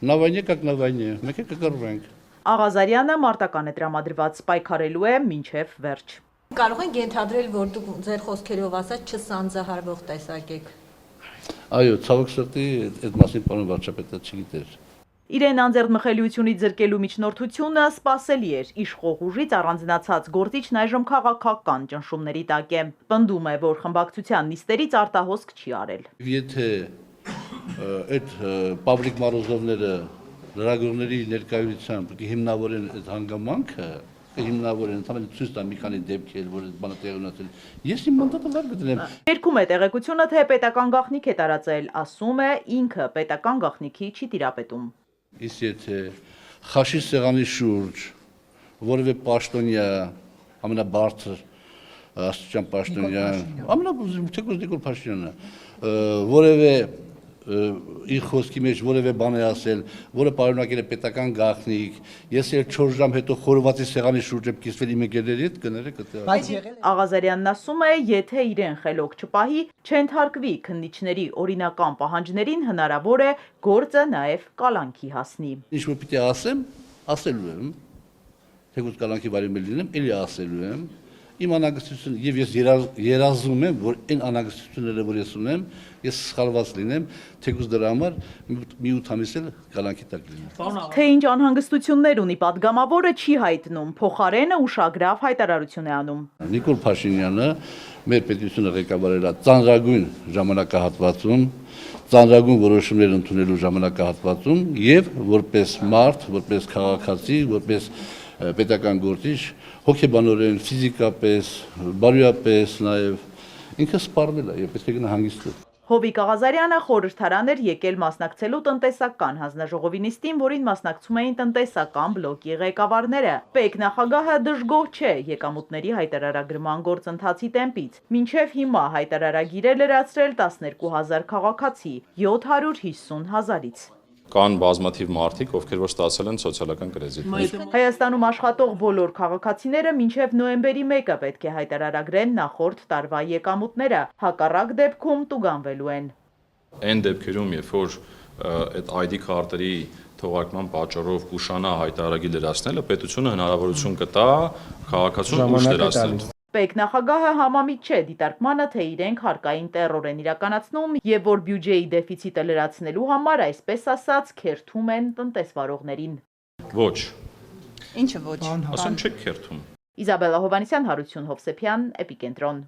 На войне как на войне, մենք կկռվենք։ Աղազարյանը մարտական է տրամադրված, պայքարելու է մինչև վերջ։ Կարող ենք ենթադրել, որ դուք ձեր խոսքերով ասած չսանձահարվող տեսակ եք։ Այո, ցավոք սրտի այդ մասին պարոն վարչապետը չգիտեր։ Իրեն անձեռնմխելիությունից զրկելու միջնորդությունը սպասելի էր, իշխող ուժից առանձնացած գործիչն այժմ քաղաքական ճնշումների տակ է։ Պնդում է, որ խմբակցության նիստերից արտահոսք չի արել։ Եթե այդ Պավլիկ Մարոզովները լրագրողների ներկայությամբ հիմնավորեն այդ հանգամանքը, հիմնավորեն, ընդհանրապես ցույց տան մի քանի դեպքեր, որ այդ բանը տեղի ունեցել, ես իմ մանդատը վար կդնեմ։ Երկում է տեղեկությունը, թե պետական գաղտնիք է տարածել, ասում է, ինքը պետական գաղտնիքի չի տիրապետում։ Իսկ եթե խաշի սեղանի շուրջ որևէ պաշտոնյա, ամենաբարձր աստիճան պաշտոնյա, ամենաթեկուզ Նիկոլ Փաշինյանը, որևէ իր խոսքի մեջ որևէ բան է ասել, որը պարունակել է պետական գաղտնիք, ես էլ 4 ժամ հետո խորովածի սեղանի շուրջ եմ կիսվել իմ ընկերների հետ, կներեք դա։ Աղազարյանն ասում է, եթե իրեն խելոք չպահի, չենթարկվի քննիչների օրինական պահանջներին, հնարավոր է գործը նաև կալանքի հասնի։ Ինչ որ պիտի ասեմ, ասելու եմ, թեկուզ կալանքի բարի լինեմ, էլի ասելու եմ, իմ անհանգստությունը եւ ես երազում եմ, որ այն անհանգստությունները, որ ես ունեմ, ես սխալված լինեմ, թեկուզ դրա համար մի 8 ամիս էլ կալանքի տակ լինեմ։ Թե ինչ անհանգստություններ ունի падգամավորը չի հայտնում, փոխարենը ուշագրավ հայտարարություն է անում։ Նիկոլ Փաշինյանը մեր պետությունը ղեկավարել է ծանրագույն ժամանակահատվածում, ծանրագույն որոշումներ ընդունելու ժամանակահատվածում եւ որպես մարդ, որպես քաղաքացի, որպես պետական գործիչ, հոգեբանորեն, ֆիզիկապես, բարոյապես նաև ինքը սպառվել է եւ պետք է գնա հանգիստը։ Հովիկ Աղազարյանը խորհրդարան էր եկել մասնակցելու տնտեսական հանձնաժողովի նիստին, որին մասնակցում էին տնտեսական բլոկի ղեկավարները։ Պետ նախագահը դժգոհ չէ եկամուտների հայտարարագրման գործընթացի տեմպից։ Մինչև հիմա հայտարարագիր է լրացրել 12,000 քաղաքացի, 750 հազարից։ Կան բազմաթիվ մարդիկ, ովքեր որ ստացել են սոցիալական կրեդիտ։ Հայաստանում աշխատող բոլոր քաղաքացիները մինչև նոյեմբերի 1-ը պետք է հայտարարագրեն նախորդ տարվա եկամուտները, հակառակ դեպքում տուգանվելու են։ Այն դեպքերում, երբ որ այդ ID քարտերի թողարկման պատճառով կուշանա հայտարարագիր լրացնելը, պետությունը հնարավորություն կտա քաղաքացուն ուշ լրացնել։ Պետ նախագահը համամիտ չէ դիտարկմանը, թե իրենք հարկային տեռոր են իրականացնում եւ որ բյուջեի դեֆիցիտը լրացնելու համար, այսպես ասած, քերթում են տնտեսվարողներին։ Ոչ։ Ինչը ոչ։ Ասում չեք քերթում։ Իզաբելլա Հովհաննիսյան, Հարություն Հովսեփյան, Էպիկենտրոն։